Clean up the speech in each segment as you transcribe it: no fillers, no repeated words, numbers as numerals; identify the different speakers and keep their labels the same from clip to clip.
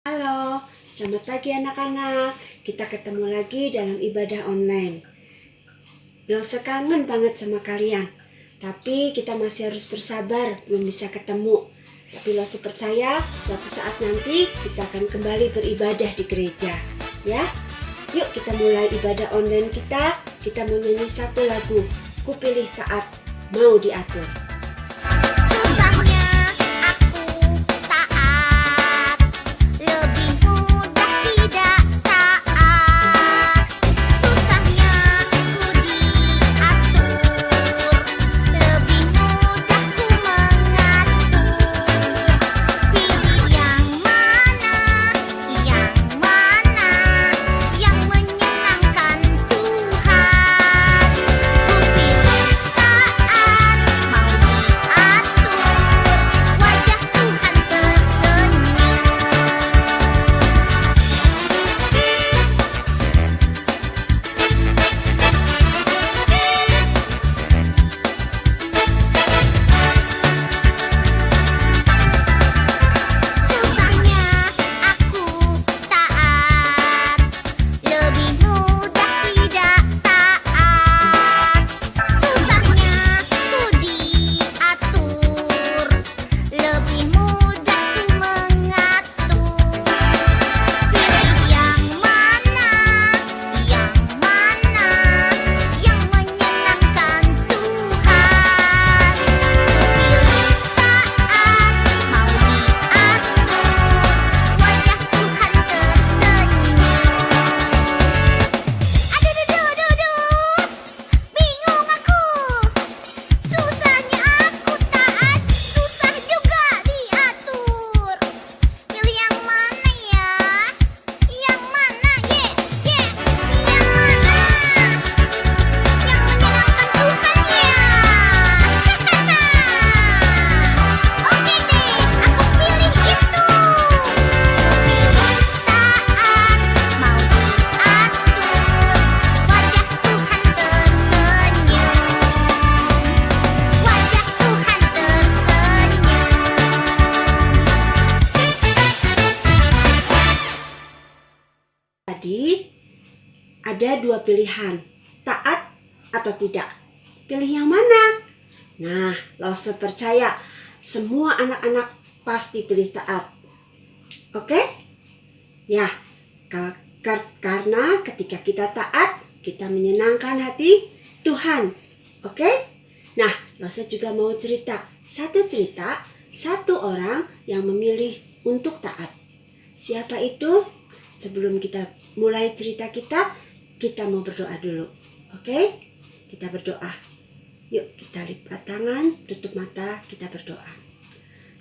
Speaker 1: Halo, selamat pagi anak-anak. Kita ketemu lagi dalam ibadah online. Losa kangen banget sama kalian. Tapi kita masih harus bersabar, belum bisa ketemu. Tapi Losa percaya suatu saat nanti kita akan kembali beribadah di gereja. Ya, yuk kita mulai ibadah online kita. Kita mau nyanyi satu lagu, Ku Pilih Taat, Mau Diatur. Tadi ada dua pilihan, taat atau tidak. Pilih yang mana? Nah, Losa percaya semua anak-anak pasti pilih taat. Oke? Ya, karena ketika kita taat, kita menyenangkan hati Tuhan. Oke? Nah, Losa juga mau cerita satu orang yang memilih untuk taat. Siapa itu? Sebelum kita mulai cerita kita mau berdoa dulu. Oke? Kita berdoa. Yuk kita lipat tangan, tutup mata, kita berdoa.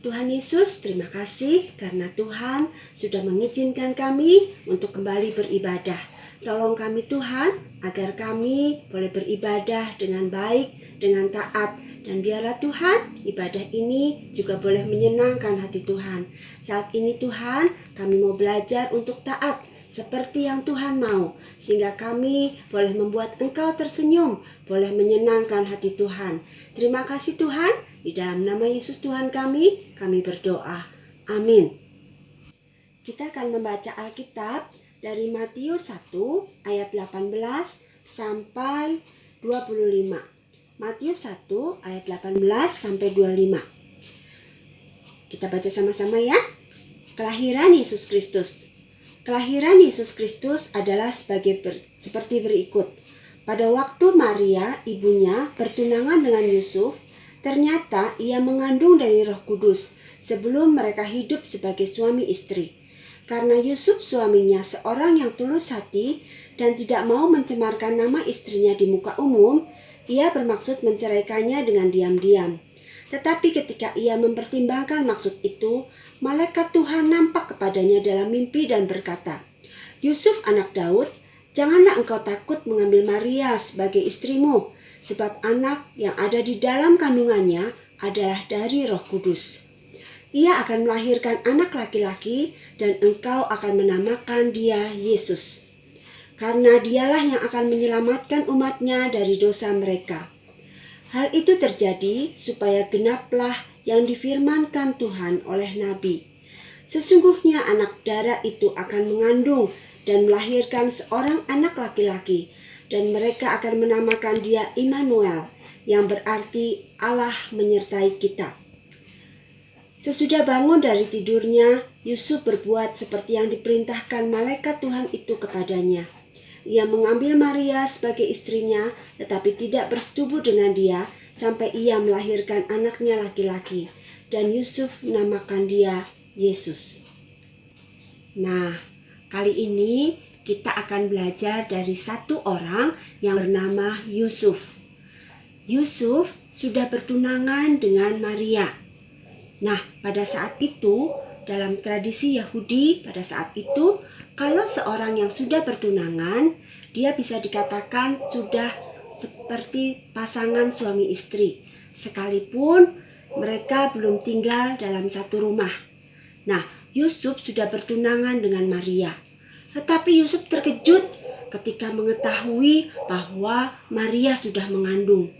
Speaker 1: Tuhan Yesus, terima kasih karena Tuhan sudah mengizinkan kami untuk kembali beribadah. Tolong kami Tuhan, agar kami boleh beribadah dengan baik, dengan taat. Dan biarlah Tuhan, ibadah ini juga boleh menyenangkan hati Tuhan. Saat ini Tuhan, kami mau belajar untuk taat seperti yang Tuhan mau. Sehingga kami boleh membuat Engkau tersenyum, boleh menyenangkan hati Tuhan. Terima kasih Tuhan, di dalam nama Yesus Tuhan kami berdoa. Amin. Kita akan membaca Alkitab dari Matius 1 ayat 18 sampai 25. Matius 1 ayat 18 sampai 25. Kita baca sama-sama ya. Kelahiran Yesus Kristus. Kelahiran Yesus Kristus adalah seperti berikut. Pada waktu Maria, ibunya, bertunangan dengan Yusuf, ternyata ia mengandung dari Roh Kudus sebelum mereka hidup sebagai suami istri. Karena Yusuf suaminya seorang yang tulus hati dan tidak mau mencemarkan nama istrinya di muka umum, ia bermaksud menceraikannya dengan diam-diam. Tetapi ketika ia mempertimbangkan maksud itu, malaikat Tuhan nampak kepadanya dalam mimpi dan berkata, "Yusuf anak Daud, janganlah engkau takut mengambil Maria sebagai istrimu, sebab anak yang ada di dalam kandungannya adalah dari Roh Kudus. Ia akan melahirkan anak laki-laki dan engkau akan menamakan dia Yesus. Karena dialah yang akan menyelamatkan umatnya dari dosa mereka. Hal itu terjadi supaya genaplah yang difirmankan Tuhan oleh Nabi. Sesungguhnya anak darah itu akan mengandung dan melahirkan seorang anak laki-laki, dan mereka akan menamakan dia Immanuel, yang berarti Allah menyertai kita. Sesudah bangun dari tidurnya, Yusuf berbuat seperti yang diperintahkan malaikat Tuhan itu kepadanya. Ia mengambil Maria sebagai istrinya, tetapi tidak bersetubuh dengan dia sampai ia melahirkan anaknya laki-laki, dan Yusuf menamakan dia Yesus. Nah, kali ini kita akan belajar dari satu orang yang bernama Yusuf. Yusuf sudah bertunangan dengan Maria. Nah, pada saat itu, dalam tradisi Yahudi pada saat itu, kalau seorang yang sudah bertunangan, dia bisa dikatakan sudah seperti pasangan suami istri, sekalipun mereka belum tinggal dalam satu rumah. Nah, Yusuf sudah bertunangan dengan Maria. Tetapi Yusuf terkejut ketika mengetahui bahwa Maria sudah mengandung.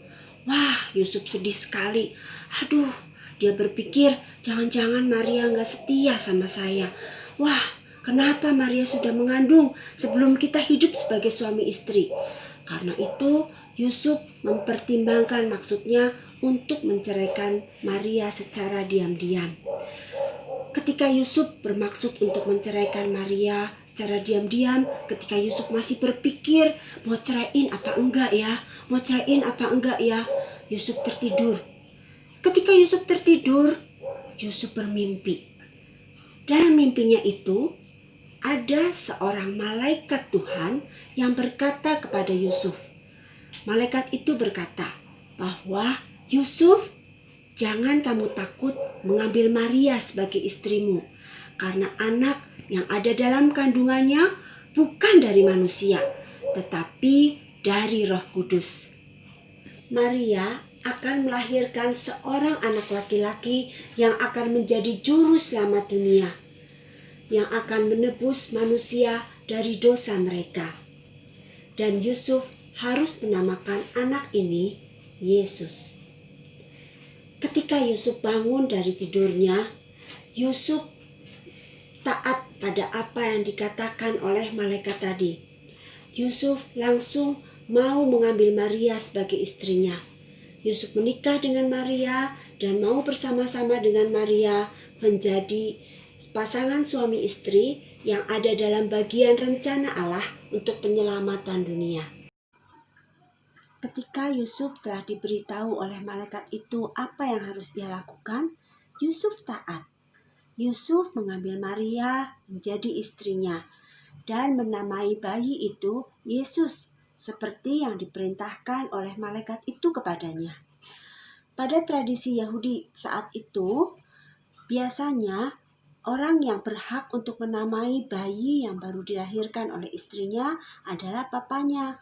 Speaker 1: Wah, Yusuf sedih sekali. Aduh, dia berpikir jangan-jangan Maria nggak setia sama saya. Wah, kenapa Maria sudah mengandung sebelum kita hidup sebagai suami istri? Karena itu Yusuf mempertimbangkan maksudnya untuk menceraikan Maria secara diam-diam. Ketika Yusuf bermaksud untuk menceraikan Maria secara diam-diam, ketika Yusuf masih berpikir mau ceraiin apa enggak ya, Yusuf tertidur. Ketika Yusuf tertidur, Yusuf bermimpi. Dalam mimpinya itu, ada seorang malaikat Tuhan yang berkata kepada Yusuf. Malaikat itu berkata bahwa Yusuf, jangan kamu takut mengambil Maria sebagai istrimu, karena anak yang ada dalam kandungannya bukan dari manusia, tetapi dari Roh Kudus. Maria akan melahirkan seorang anak laki-laki yang akan menjadi juru selamat dunia, yang akan menebus manusia dari dosa mereka. Dan Yusuf harus menamakan anak ini Yesus. Ketika Yusuf bangun dari tidurnya, Yusuf taat pada apa yang dikatakan oleh malaikat tadi. Yusuf langsung mau mengambil Maria sebagai istrinya. Yusuf menikah dengan Maria dan mau bersama-sama dengan Maria menjadi pasangan suami istri yang ada dalam bagian rencana Allah untuk penyelamatan dunia. Ketika Yusuf telah diberitahu oleh malaikat itu apa yang harus ia lakukan, Yusuf taat. Yusuf mengambil Maria menjadi istrinya dan menamai bayi itu Yesus, seperti yang diperintahkan oleh malaikat itu kepadanya. Pada tradisi Yahudi saat itu, biasanya orang yang berhak untuk menamai bayi yang baru dilahirkan oleh istrinya adalah papanya,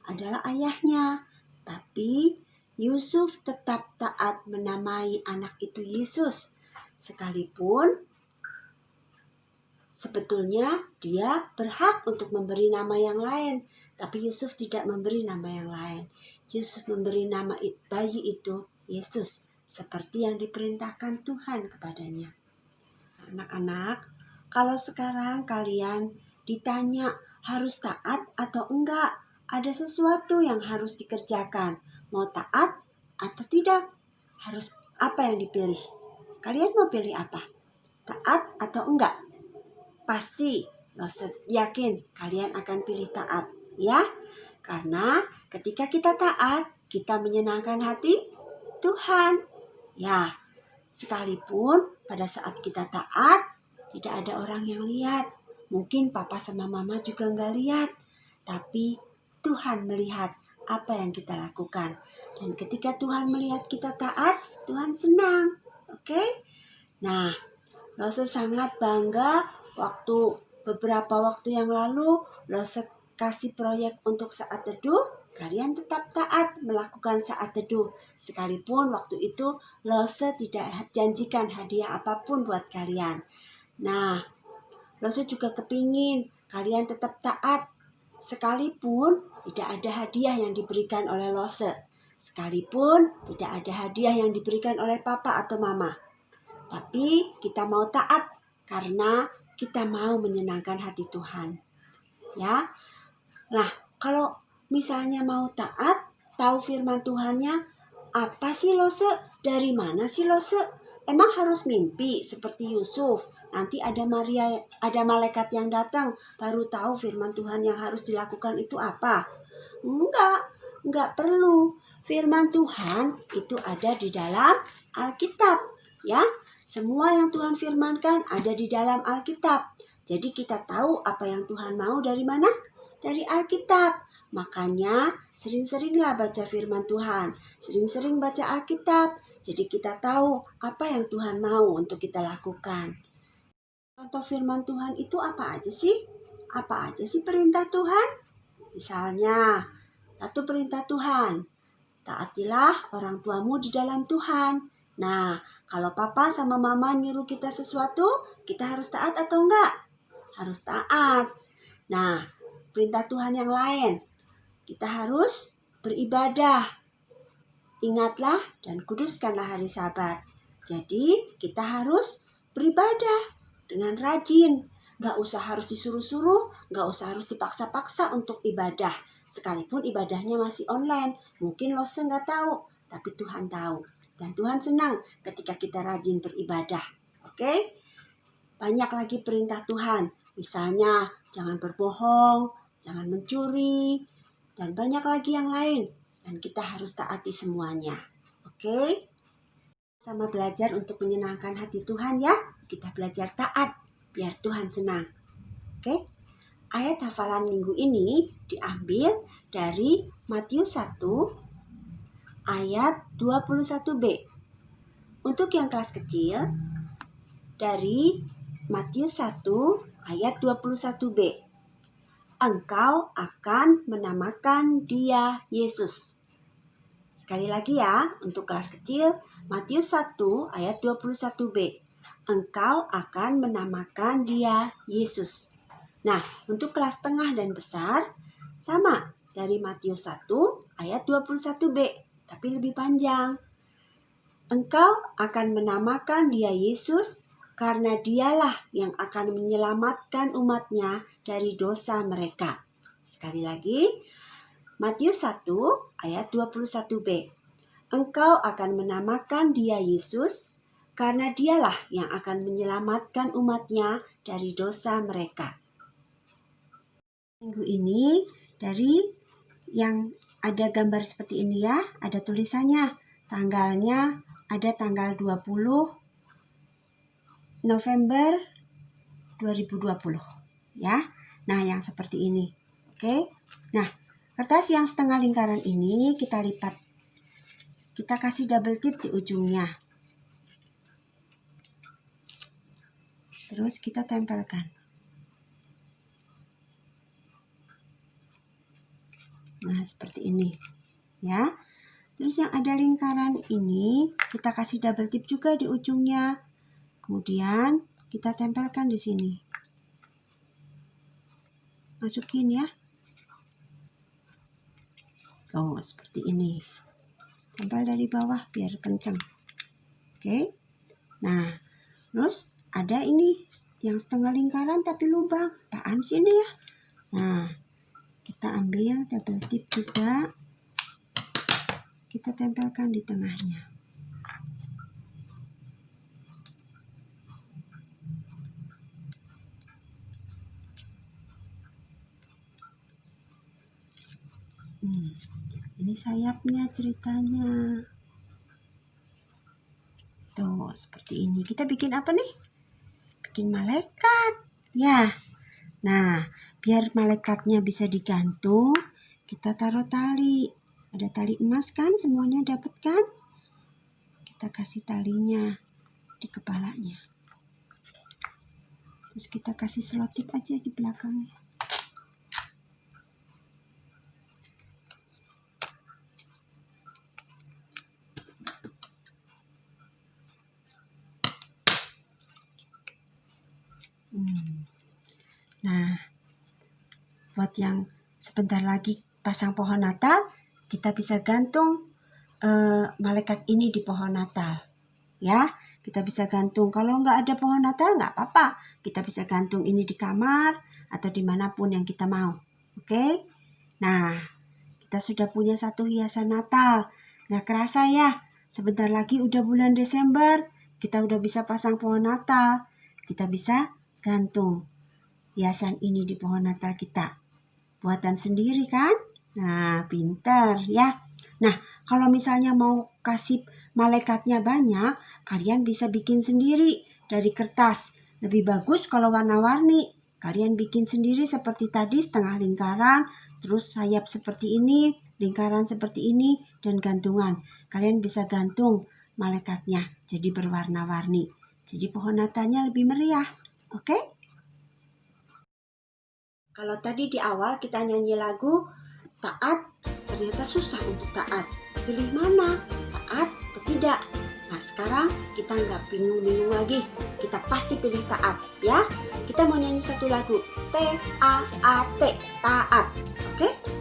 Speaker 1: adalah ayahnya. Tapi Yusuf tetap taat menamai anak itu Yesus, sekalipun sebetulnya dia berhak untuk memberi nama yang lain, tapi Yusuf tidak memberi nama yang lain. Yusuf memberi nama bayi itu Yesus, seperti yang diperintahkan Tuhan kepadanya. Anak-anak, kalau sekarang kalian ditanya harus taat atau enggak, ada sesuatu yang harus dikerjakan. Mau taat atau tidak? Harus apa yang dipilih? Kalian mau pilih apa? Taat atau enggak? Pasti yakin kalian akan pilih taat, ya? Karena ketika kita taat, kita menyenangkan hati Tuhan. Ya, sekalipun pada saat kita taat, tidak ada orang yang lihat. Mungkin papa sama mama juga nggak lihat. Tapi Tuhan melihat apa yang kita lakukan. Dan ketika Tuhan melihat kita taat, Tuhan senang. Oke? Nah, Lose sangat bangga beberapa waktu yang lalu Lose kasih proyek untuk saat teduh. Kalian tetap taat melakukan saat teduh. Sekalipun waktu itu Lose tidak janjikan hadiah apapun buat kalian. Nah, Lose juga kepingin kalian tetap taat. Sekalipun tidak ada hadiah yang diberikan oleh Lose. Sekalipun tidak ada hadiah yang diberikan oleh papa atau mama. Tapi kita mau taat karena kita mau menyenangkan hati Tuhan. Ya. Nah, kalau misalnya mau taat, tahu firman Tuhannya, apa sih Lose? Dari mana sih Lose? Emang harus mimpi seperti Yusuf? Nanti ada malaikat yang datang, baru tahu firman Tuhan yang harus dilakukan itu apa? Enggak perlu. Firman Tuhan itu ada di dalam Alkitab, ya. Semua yang Tuhan firmankan ada di dalam Alkitab. Jadi kita tahu apa yang Tuhan mau dari mana? Dari Alkitab. Makanya sering-seringlah baca firman Tuhan. Sering-sering baca Alkitab. Jadi kita tahu apa yang Tuhan mau untuk kita lakukan. Contoh firman Tuhan itu apa aja sih? Apa aja sih perintah Tuhan? Misalnya, satu perintah Tuhan, taatilah orang tuamu di dalam Tuhan. Nah, kalau papa sama mama nyuruh kita sesuatu, kita harus taat atau enggak? Harus taat. Nah, perintah Tuhan yang lain, kita harus beribadah. Ingatlah dan kuduskanlah hari Sabat. Jadi, kita harus beribadah dengan rajin. Gak usah harus disuruh-suruh, gak usah harus dipaksa-paksa untuk ibadah. Sekalipun ibadahnya masih online. Mungkin Lose gak tahu, tapi Tuhan tahu. Dan Tuhan senang ketika kita rajin beribadah. Oke? Banyak lagi perintah Tuhan. Misalnya, jangan berbohong, jangan mencuri, dan banyak lagi yang lain. Dan kita harus taati semuanya. Oke? Sama belajar untuk menyenangkan hati Tuhan ya. Kita belajar taat, biar Tuhan senang. Oke? Ayat hafalan minggu ini diambil dari Matius 1 ayat 21b. Untuk yang kelas kecil, dari Matius 1 ayat 21b. Engkau akan menamakan dia Yesus. Sekali lagi ya, untuk kelas kecil, Matius 1 ayat 21b. Engkau akan menamakan dia Yesus. Nah, untuk kelas tengah dan besar, sama dari Matius 1 ayat 21b, tapi lebih panjang. Engkau akan menamakan dia Yesus karena dialah yang akan menyelamatkan umatnya dari dosa mereka. Sekali lagi, Matius 1 ayat 21b. Engkau akan menamakan dia Yesus karena dialah yang akan menyelamatkan umatnya dari dosa mereka. Minggu ini dari yang ada gambar seperti ini ya, ada tulisannya, tanggalnya ada tanggal 20 November 2020 ya. Nah, yang seperti ini. Oke. Nah, kertas yang setengah lingkaran ini kita lipat. Kita kasih double tip di ujungnya. Terus kita tempelkan. Nah, seperti ini. Ya. Terus yang ada lingkaran ini kita kasih double tip juga di ujungnya. Kemudian kita tempelkan di sini. Masukin ya. Oh, seperti ini. Tempel dari bawah biar kencang. Oke. Nah, terus ada ini yang setengah lingkaran tapi lubang. Apaan sih ini ya? Nah, kita ambil double tip juga. Kita tempelkan di tengahnya. Ini sayapnya ceritanya. Tuh, seperti ini. Kita bikin apa nih? Bikin malaikat. Ya. Nah, biar malaikatnya bisa digantung, kita taruh tali. Ada tali emas kan? Semuanya dapat kan? Kita kasih talinya di kepalanya. Terus kita kasih selotip aja di belakangnya. Nah, buat yang sebentar lagi pasang pohon Natal, kita bisa gantung malaikat ini di pohon Natal. Ya, kita bisa gantung. Kalau nggak ada pohon Natal nggak apa-apa, kita bisa gantung ini di kamar atau dimanapun yang kita mau. Oke? Nah, kita sudah punya satu hiasan Natal. Nggak kerasa ya, sebentar lagi udah bulan Desember, kita udah bisa pasang pohon Natal. Kita bisa gantung hiasan ini di pohon Natal kita. Buatan sendiri kan? Nah, pinter ya. Nah, kalau misalnya mau kasih malaikatnya banyak, kalian bisa bikin sendiri dari kertas. Lebih bagus kalau warna-warni. Kalian bikin sendiri seperti tadi, setengah lingkaran, terus sayap seperti ini, lingkaran seperti ini, dan gantungan. Kalian bisa gantung malaikatnya jadi berwarna-warni. Jadi pohon Natalnya lebih meriah. Oke? Kalau tadi di awal kita nyanyi lagu taat, ternyata susah untuk taat. Pilih mana? Taat atau tidak? Nah, sekarang kita nggak bingung-bingung lagi. Kita pasti pilih taat, ya. Kita mau nyanyi satu lagu. T-A-A-T, taat. Oke?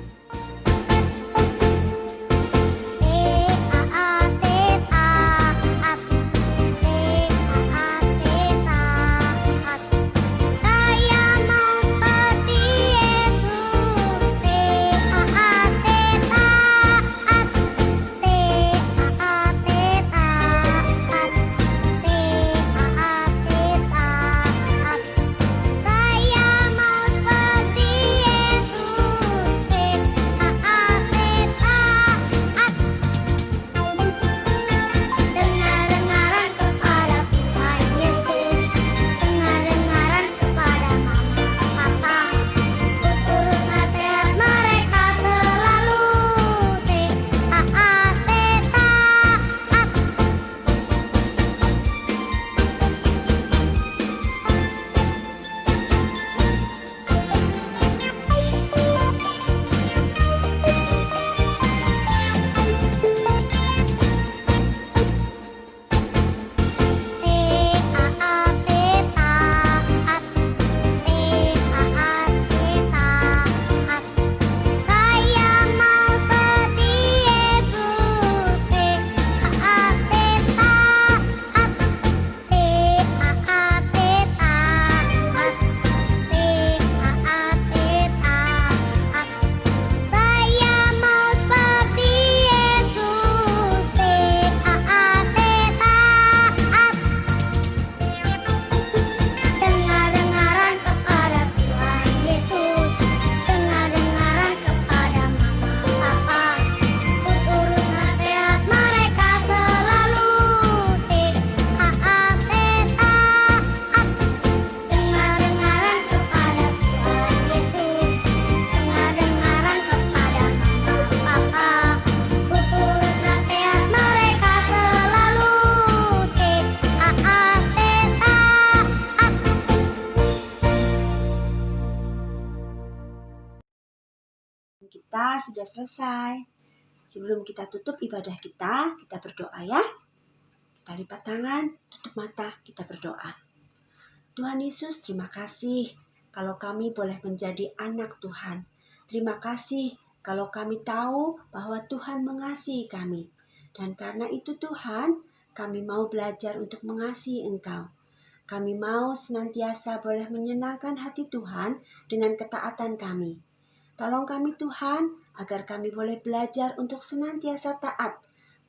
Speaker 1: Kita sudah selesai. Sebelum kita tutup ibadah kita berdoa ya. Kita lipat tangan, tutup mata, kita berdoa. Tuhan Yesus, terima kasih kalau kami boleh menjadi anak Tuhan. Terima kasih kalau kami tahu bahwa Tuhan mengasihi kami. Dan karena itu Tuhan, kami mau belajar untuk mengasihi Engkau. Kami mau senantiasa boleh menyenangkan hati Tuhan dengan ketaatan kami. Tolong kami Tuhan, agar kami boleh belajar untuk senantiasa taat.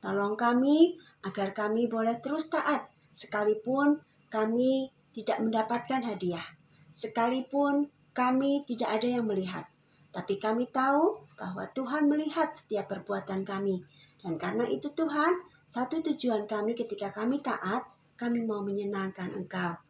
Speaker 1: Tolong kami, agar kami boleh terus taat, sekalipun kami tidak mendapatkan hadiah. Sekalipun kami tidak ada yang melihat. Tapi kami tahu bahwa Tuhan melihat setiap perbuatan kami. Dan karena itu Tuhan, satu tujuan kami ketika kami taat, kami mau menyenangkan Engkau.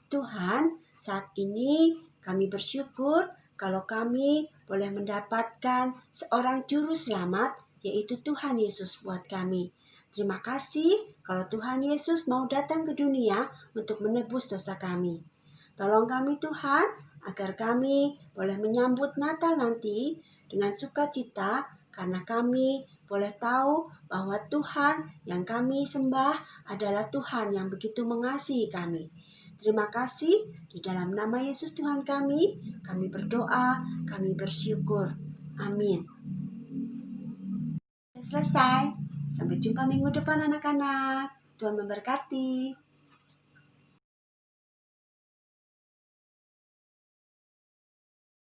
Speaker 1: Tuhan, saat ini kami bersyukur kalau kami boleh mendapatkan seorang juru selamat, yaitu Tuhan Yesus buat kami. Terima kasih kalau Tuhan Yesus mau datang ke dunia untuk menebus dosa kami. Tolong kami Tuhan, agar kami boleh menyambut Natal nanti dengan sukacita, karena kami boleh tahu bahwa Tuhan yang kami sembah adalah Tuhan yang begitu mengasihi kami. Terima kasih, di dalam nama Yesus Tuhan kami berdoa, kami bersyukur. Amin. Selesai. Sampai jumpa minggu depan anak-anak. Tuhan memberkati.